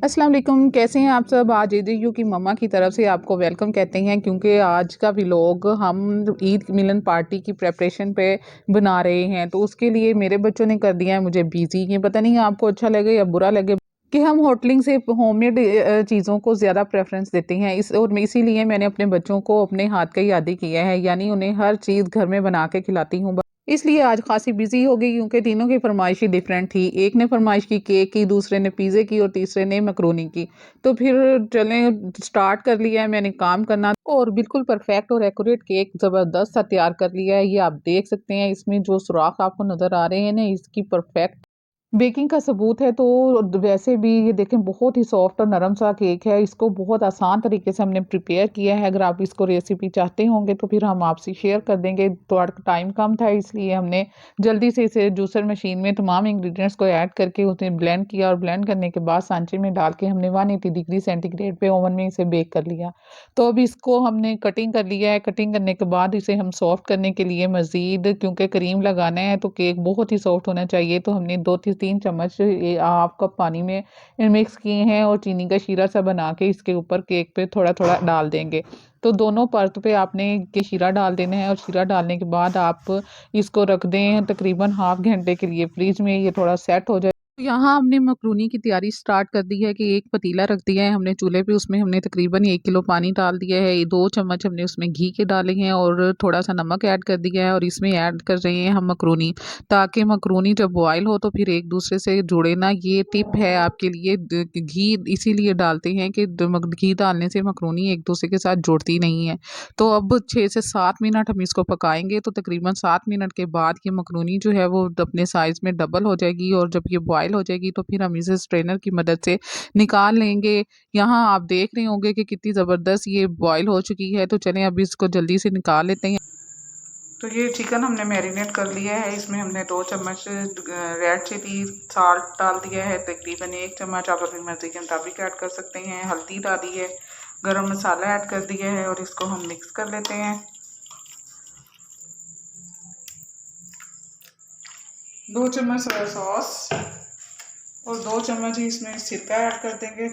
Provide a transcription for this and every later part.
अस्सलाम वालेकुम, कैसे हैं आप सब। आज एजेयू की मम्मा की तरफ से आपको वेलकम कहते हैं क्योंकि आज का व्लॉग हम ईद मिलन पार्टी की प्रेपरेशन पे बना रहे हैं। तो उसके लिए मेरे बच्चों ने कर दिया है मुझे बिजी। ये पता नहीं आपको अच्छा लगे या बुरा लगे कि हम होटलिंग से होममेड चीज़ों को ज़्यादा प्रेफरेंस देते हैं। इसीलिए मैंने अपने बच्चों को अपने हाथ का ही आदी किया है, यानी उन्हें हर चीज़ घर में बना के खिलाती हूँ। इसलिए आज खासी बिजी हो गई क्योंकि तीनों की फरमाइश ही डिफरेंट थी। एक ने फरमाइश की केक की, दूसरे ने पिज़्ज़े की और तीसरे ने मकरोनी की। तो फिर चलें स्टार्ट कर लिया है मैंने काम करना, और बिल्कुल परफेक्ट और एक्यूरेट केक ज़बरदस्त सा तैयार कर लिया है। ये आप देख सकते हैं, इसमें जो सुराख आपको नज़र आ रहे हैं ना, इसकी परफेक्ट बेकिंग का सबूत है। तो वैसे भी ये देखें, बहुत ही सॉफ्ट और नरम सा केक है। इसको बहुत आसान तरीके से हमने प्रिपेयर किया है। अगर आप इसको रेसिपी चाहते होंगे तो फिर हम आपसे शेयर कर देंगे। थोड़ा टाइम कम था इसलिए हमने जल्दी से इसे जूसर मशीन में तमाम इंग्रेडिएंट्स को ऐड करके उसे ब्लेंड किया, और ब्लेंड करने के बाद सांचे में डाल के हमने 180 डिग्री सेंटीग्रेड पे ओवन में इसे बेक कर लिया। तो अब इसको हमने कटिंग कर लिया है। कटिंग करने के बाद इसे हम सॉफ्ट करने के लिए मज़ीद, क्योंकि क्रीम लगाना है तो केक बहुत ही सॉफ्ट होना चाहिए, तो हमने 2 से 3 चम्मच हाफ कप पानी में मिक्स किए हैं और चीनी का शीरा सा बना के इसके ऊपर केक पे थोड़ा-थोड़ा डाल देंगे। तो दोनों परत पे आपने के शीरा डाल देना है, और शीरा डालने के बाद आप इसको रख दें तकरीबन हाफ घंटे के लिए फ्रिज में, ये थोड़ा सेट हो जाए। यहाँ हमने मकरूनी की तैयारी स्टार्ट कर दी है कि एक पतीला रख दिया है हमने चूल्हे पे, उसमें हमने तकरीबन 1 किलो पानी डाल दिया है। 2 चम्मच हमने उसमें घी के डाले हैं और थोड़ा सा नमक ऐड कर दिया है, और इसमें ऐड कर रहे हैं हम मकरूनी, ताकि मकरूनी जब बॉयल हो तो फिर एक दूसरे से जुड़े ना। ये टिप है आपके लिए। घी इसीलिए डालते हैं कि घी डालने से मकरूनी एक दूसरे के साथ जुड़ती नहीं है। तो अब 6 से 7 मिनट हम इसको पकाएंगे। तो तकरीबन 7 मिनट के बाद ये मकरूनी जो है वो अपने साइज़ में डबल हो जाएगी, और जब ये बॉयल हो जाएगी तो फिर हम इसे स्ट्रेनर की मदद से निकाल लेंगे। यहाँ आप देख रहे होंगे कि कितनी ज़बरदस्त ये बॉयल हो चुकी है। तो चलें अब इसको जल्दी से निकाल लेते हैं। तो ये चिकन हमने मैरिनेट कर लिया है। इसमें हमने 2 चम्मच रेड चिली साल्ट डाल दिया है, तकरीबन 1 चम्मच आप अपनी मर्ज़ी के मुताबिक ऐड कर सकते हैं। हल्दी डाली है, गरम मसाला ऐड कर दिया है, और इसको हम मिक्स कर लेते हैं। 2 चम्मच सोया सॉस और 2 चम्मच ही इसमें सिरका ऐड कर देंगे।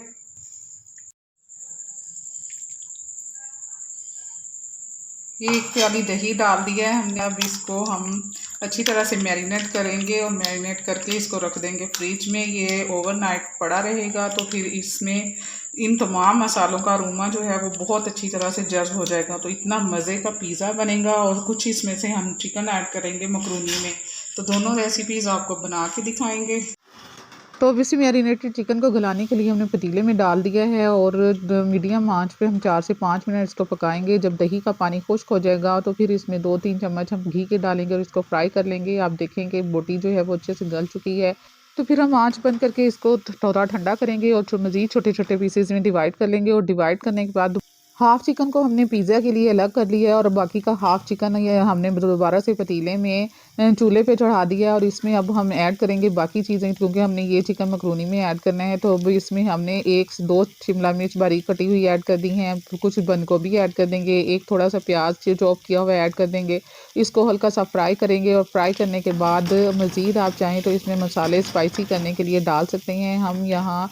ये 1 प्याली दही डाल दिया है हमने। अब इसको हम अच्छी तरह से मैरिनेट करेंगे, और मैरिनेट करके इसको रख देंगे फ्रिज में। ये ओवरनाइट पड़ा रहेगा, तो फिर इसमें इन तमाम मसालों का अरोमा जो है वो बहुत अच्छी तरह से जज़्ब हो जाएगा। तो इतना मज़े का पिज़्ज़ा बनेगा, और कुछ इसमें से हम चिकन ऐड करेंगे मकरूनी में। तो दोनों रेसिपीज़ आपको बना के दिखाएंगे। तो अब इसी मैरिनेटेड चिकन को गलाने के लिए हमने पतीले में डाल दिया है, और मीडियम आंच पे हम 4 से 5 मिनट इसको पकाएंगे। जब दही का पानी खुश्क हो जाएगा तो फिर इसमें 2-3 चम्मच हम घी के डालेंगे और इसको फ्राई कर लेंगे। आप देखेंगे बोटी जो है वो अच्छे से गल चुकी है। तो फिर हम आंच बंद करके इसको थोड़ा ठंडा करेंगे, और मज़ीद छोटे-छोटे पीसेस में डिवाइड कर लेंगे। और डिवाइड करने के बाद हाफ़ चिकन को हमने पिज़्ज़ा के लिए अलग कर लिया है, और बाकी का हाफ़ चिकन ये हमने दोबारा से पतीले में चूल्हे पे चढ़ा दिया है। और इसमें अब हम ऐड करेंगे बाकी चीज़ें, क्योंकि हमने ये चिकन मकरूनी में ऐड करना है। तो अब इसमें हमने 1 से 2 शिमला मिर्च बारीक कटी हुई ऐड कर दी हैं, कुछ बंद गोभी ऐड कर देंगे, एक थोड़ा सा प्याज चॉप किया हुआ ऐड कर देंगे। इसको हल्का सा फ्राई करेंगे, और फ्राई करने के बाद मज़ीद आप चाहें तो इसमें मसाले स्पाइसी करने के लिए डाल सकते हैं। हम यहाँ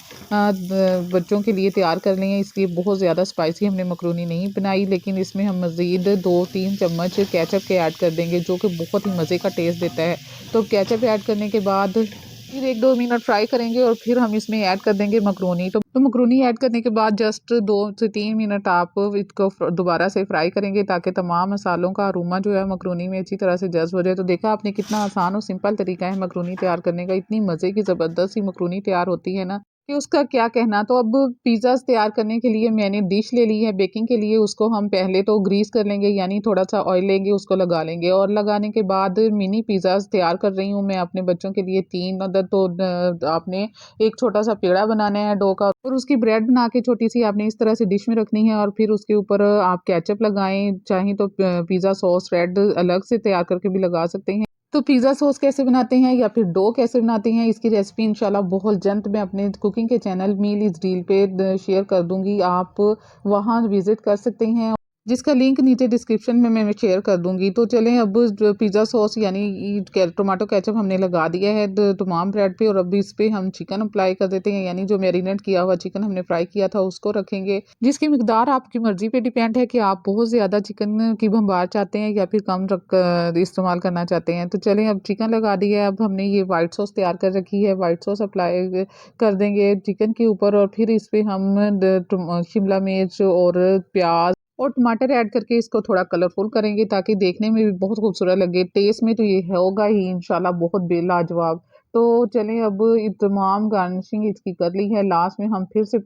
बच्चों के लिए तैयार कर लिए हैं, इसलिए बहुत ज़्यादा स्पाइसी हमने मकरूनी नहीं बनाई, लेकिन इसमें हम मज़ीद 2-3 चम्मच केचप के ऐड कर देंगे, जो कि बहुत ही मज़े का टेस्ट देता है। तो केचप ऐड करने के बाद फिर 1-2 मिनट फ्राई करेंगे, और फिर हम इसमें ऐड कर देंगे मकरूनी। तो मकरूनी ऐड करने के बाद जस्ट 2 से 3 मिनट आप इसको दोबारा से फ्राई करेंगे, ताकि तमाम मसालों का अरोमा जो है मकरूनी में अच्छी तरह से जज़्ब हो जाए। तो देखा आपने कितना आसान और सिंपल तरीका है मकरूनी तैयार करने का। इतनी मज़े की ज़बरदस्त सी मकरूनी तैयार होती है ना कि उसका क्या कहना। तो अब पिज़्ज़ाज़ तैयार करने के लिए मैंने डिश ले ली है बेकिंग के लिए। उसको हम पहले तो ग्रीस कर लेंगे, यानी थोड़ा-सा ऑयल लेंगे, उसको लगा लेंगे, और लगाने के बाद मिनी पिज़्ज़ाज़ तैयार कर रही हूँ मैं अपने बच्चों के लिए 3 अदद। तो आपने एक छोटा-सा पेड़ा बनाना है डो का, और उसकी ब्रेड बना के छोटी-सी आपने इस तरह से डिश में रखनी है, और फिर उसके ऊपर आप केचप लगाएँ, चाहें तो पिज़्ज़ा सॉस रेड अलग से तैयार करके भी लगा सकते हैं। तो पिज़्ज़ा सॉस कैसे बनाते हैं या फिर डो कैसे बनाते हैं, इसकी रेसिपी इंशाल्लाह बहुत जल्द मैं अपने कुकिंग के चैनल मील इज़ डील पे शेयर कर दूँगी। आप वहाँ विज़िट कर सकते हैं। जिसका लिंक नीचे डिस्क्रिप्शन में मैं शेयर कर दूंगी। तो चलें अब जो पिज़्ज़ा सॉस यानी टोमेटो केचप हमने लगा दिया है तमाम ब्रेड पे, और अब इस पे हम चिकन अप्लाई कर देते हैं, यानी जो मैरिनेट किया हुआ चिकन हमने फ्राई किया था उसको रखेंगे, जिसकी मिकदार आपकी मर्जी पे डिपेंड है कि आप बहुत ज़्यादा चिकन की भंबार चाहते हैं या फिर कम इस्तेमाल करना चाहते हैं। तो चलें अब चिकन लगा दिया है, अब हमने ये वाइट सॉस तैयार कर रखी है, वाइट सॉस अप्लाई कर देंगे चिकन के ऊपर, और फिर इस पे हम शिमला मिर्च और प्याज और टमाटर ऐड करके इसको थोड़ा कलरफुल करेंगे ताकि देखने में भी बहुत खूबसूरत लगे। टेस्ट में तो ये होगा ही इंशाल्लाह बहुत बेलाजवाब। तो चलें अब तमाम गार्निशिंग इसकी कर ली है, लास्ट में हम फिर से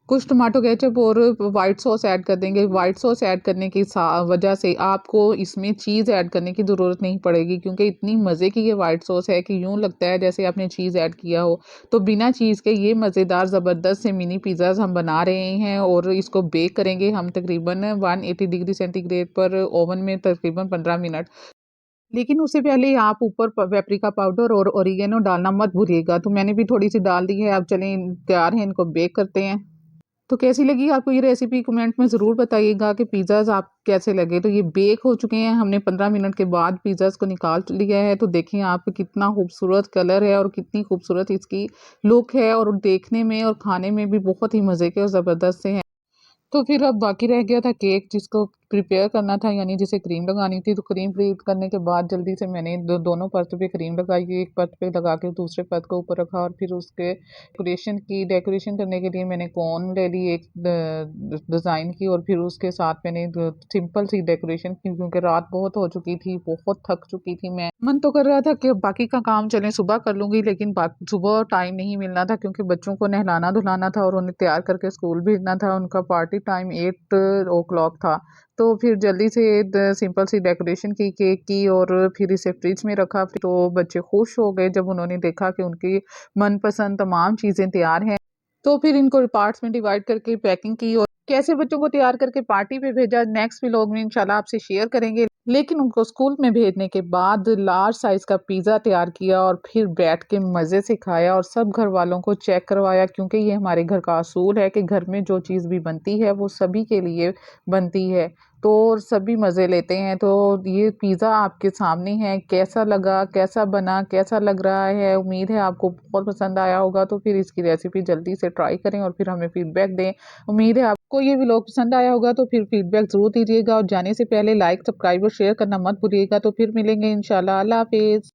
कुछ टमाटो केचप और वाइट सॉस ऐड कर देंगे। वाइट सॉस ऐड करने की वजह से आपको इसमें चीज़ ऐड करने की ज़रूरत नहीं पड़ेगी, क्योंकि इतनी मज़े की ये वाइट सॉस है कि यूँ लगता है जैसे आपने चीज़ ऐड किया हो। तो बिना चीज़ के ये मज़ेदार ज़बरदस्त से मिनी पिज़्ज़ाज़ हम बना रहे हैं, और इसको बेक करेंगे हम तकरीबन 180 डिग्री सेंटीग्रेड पर ओवन में तकरीबन 15 मिनट। लेकिन उससे पहले आप ऊपर पेपरिका पाउडर और ओरिगेनो डालना मत भूलिएगा। तो मैंने भी थोड़ी सी डाल दी है। अब चलें तैयार है, इनको बेक करते हैं। तो कैसी लगी आपको ये रेसिपी कमेंट में ज़रूर बताइएगा कि पिज़्ज़ाज़ आप कैसे लगे। तो ये बेक हो चुके हैं, हमने 15 मिनट के बाद पिज़्ज़ाज़ को निकाल लिया है। तो देखें आप कितना खूबसूरत कलर है और कितनी खूबसूरत इसकी लुक है, और देखने में और खाने में भी बहुत ही मज़े के और ज़बरदस्त से हैं। तो फिर अब बाकी रह गया था केक, जिसको प्रिपेयर करना था, यानी जिसे क्रीम लगानी थी। तो क्रीम प्रीप करने के बाद जल्दी से मैंने दोनों परतों पे क्रीम लगाई, एक परत पे लगा के दूसरे परत को ऊपर रखा, और फिर उसके डेकोरेशन करने के लिए मैंने कोन ले ली एक डिज़ाइन की, और फिर उसके साथ मैंने सिंपल सी डेकोरेशन की, क्योंकि रात बहुत हो चुकी थी, बहुत थक चुकी थी मैं। मन तो कर रहा था कि बाकी का काम चलें सुबह कर लूँगी, लेकिन सुबह टाइम नहीं मिलना था, क्योंकि बच्चों को नहलाना धुलाना था और उन्हें तैयार करके स्कूल भेजना था। उनका पार्टी टाइम 8 ओ क्लॉक था। तो फिर जल्दी से सिंपल सी डेकोरेशन की केक की, और फिर इसे फ्रिज में रखा। तो बच्चे खुश हो गए जब उन्होंने देखा कि उनकी मनपसंद तमाम चीज़ें तैयार हैं। तो फिर इनको पार्ट्स में डिवाइड करके पैकिंग की, और कैसे बच्चों को तैयार करके पार्टी पे भेजा, नेक्स्ट व्लॉग में इंशाल्लाह आपसे शेयर करेंगे। लेकिन उनको स्कूल में भेजने के बाद लार्ज साइज का पिज़्ज़ा तैयार किया, और फिर बैठ के मज़े से खाया, और सब घर वालों को चेक करवाया, क्योंकि ये हमारे घर का असूल है कि घर में जो चीज़ भी बनती है वो सभी के लिए बनती है। तो सभी मज़े लेते हैं। तो ये पिज़्ज़ा आपके सामने है, कैसा लगा, कैसा बना, कैसा लग रहा है, उम्मीद है आपको बहुत पसंद आया होगा। तो फिर इसकी रेसिपी जल्दी से ट्राई करें और फिर हमें फीडबैक दें। उम्मीद है आपको ये व्लॉग पसंद आया होगा, तो फिर फीडबैक ज़रूर दीजिएगा, और जाने से पहले लाइक, सब्सक्राइब और शेयर करना मत भूलिएगा। तो फिर मिलेंगे इंशाल्लाह। अल्लाह हाफ़िज़।